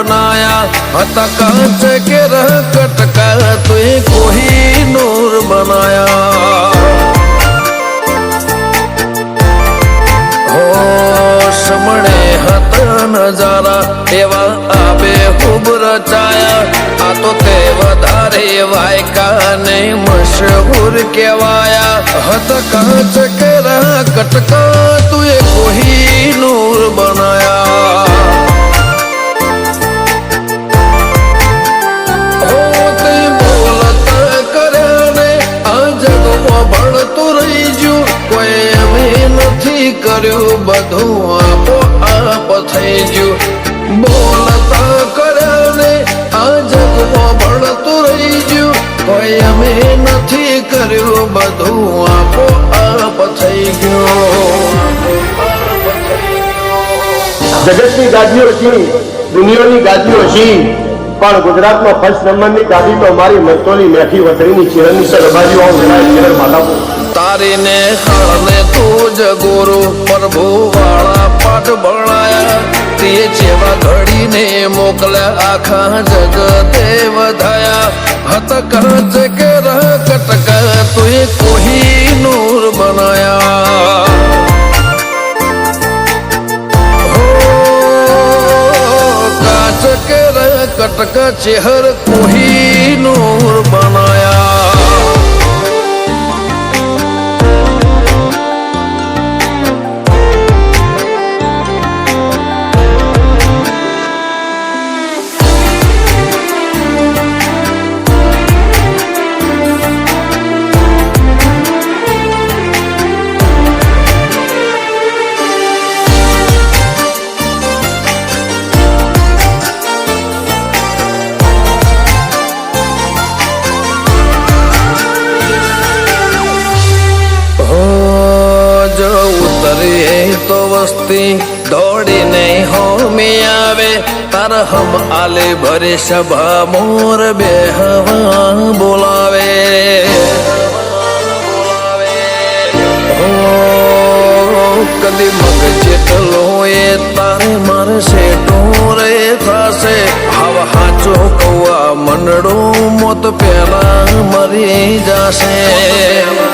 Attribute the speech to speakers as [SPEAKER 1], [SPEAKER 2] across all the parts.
[SPEAKER 1] बनाया हता कांच के रह कटका तुए कोहिनूर बनाया हो समणे हता नजारा एवा आबे खूब रचाया आ तो ते वधारे वायका ने मशहूर केवाया हता कांच के रह कटका तुए कोहिनूर बनाया કર્યું બધું આપો આપ થઈ ગયું બોલતા કર્યા ને આ જગમાં ભળતું રહી ગયું કોઈ અમે નથી કર્યું બધું આપો આપ થઈ ગયું
[SPEAKER 2] જગતની ગાદીઓ છી દુનિયાની ગાદીઓ છી પણ ગુજરાતમાં ફર્સ્ટ નંબરની ગાદી તો અમારી મસ્તોલી મેઠી વતરીની ચિરણની સરબાજીઓ ચિરણ માલાપુર
[SPEAKER 1] तारी ने खाने तुझ गुरु प्रभु वाला पाठ बनाया ते जेवा घड़ी ने मोकल्या आखा जगते वधाया हत कांच के रह कटका तुए कोहिनूर बनाया हो कांच के रह कटका चेहर कोहिनूर बनाया तो वस्ती दौड़ी नहीं हो में आवे तार हम आले भरे सभा मोर बेहवा बोलावे हो कदी मग जेटलो ये तारे मारे से टोरे थासे हवा हाचो कौआ मंडो मोत पेला मरी जासे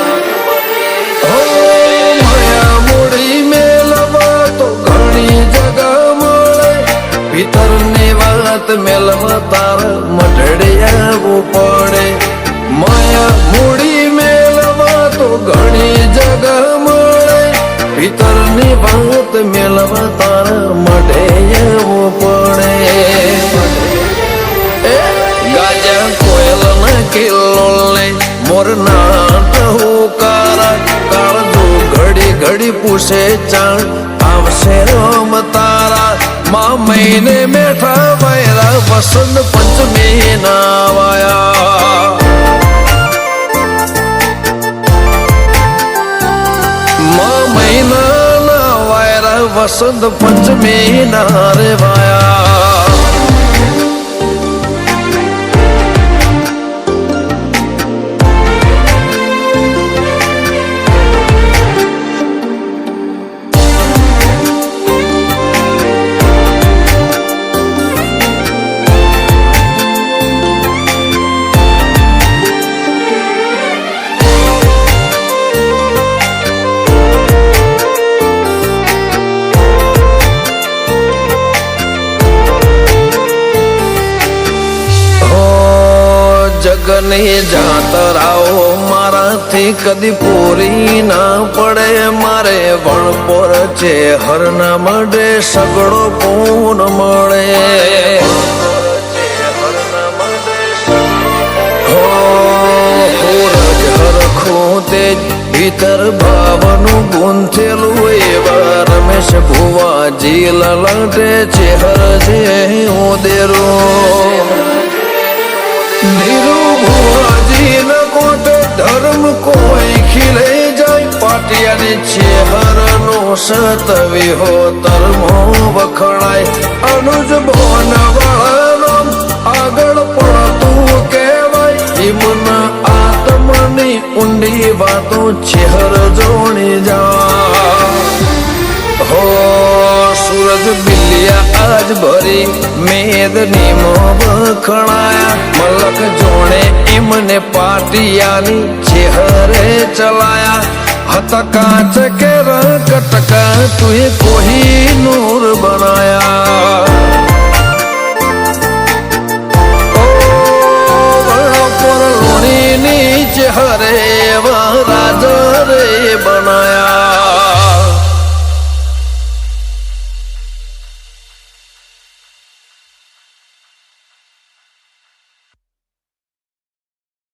[SPEAKER 1] भीतर ने बात मेलवा तार मटड़िया वो पड़े माया मूड़ी मेलवा तो घनी जगह मड़े भीतर ने बात मेलवा तार मटड़िया वो पड़े गाजा कोयल न किलोले मोर नाट हो कारा काल दो घड़ी घड़ी पूछे चाण आवशे राम तारा माँ महीने मेठा वैरा वसंत पंचमी नावाया माँ महीना ना वैरा वसंत पंचमी नारे वाया जगने जातराओ मारा थी कदी पूरी ना पड़े मारे वणपोर चे हर ना मडे सगड़ो पून मळे हो रज हरखो तेज भीतर भावनु गुंथेलु एवा रमेश भुवाजी ललाटे चेहर जे उदेरो धीरू भुवाजी न कोटे धर्म कोई खिले जाय पाटिया ने चेहर नो सतवी हो धर्मो वखणाय अनुज भवन वाळानो આગળ પડતું કહેવાય હિમના આત્મની ઊંડી વાતો ચહેર જોણી जा हो सूरज बिलिया आज भरी મેદની વખણાયા મલક જોણે એમને પાટિયાની ચેહરે ચલાયા હતા કાચ કે કટકા તુએ કોહિનૂર બનાયા ઓ પર લોણીની ચેહરે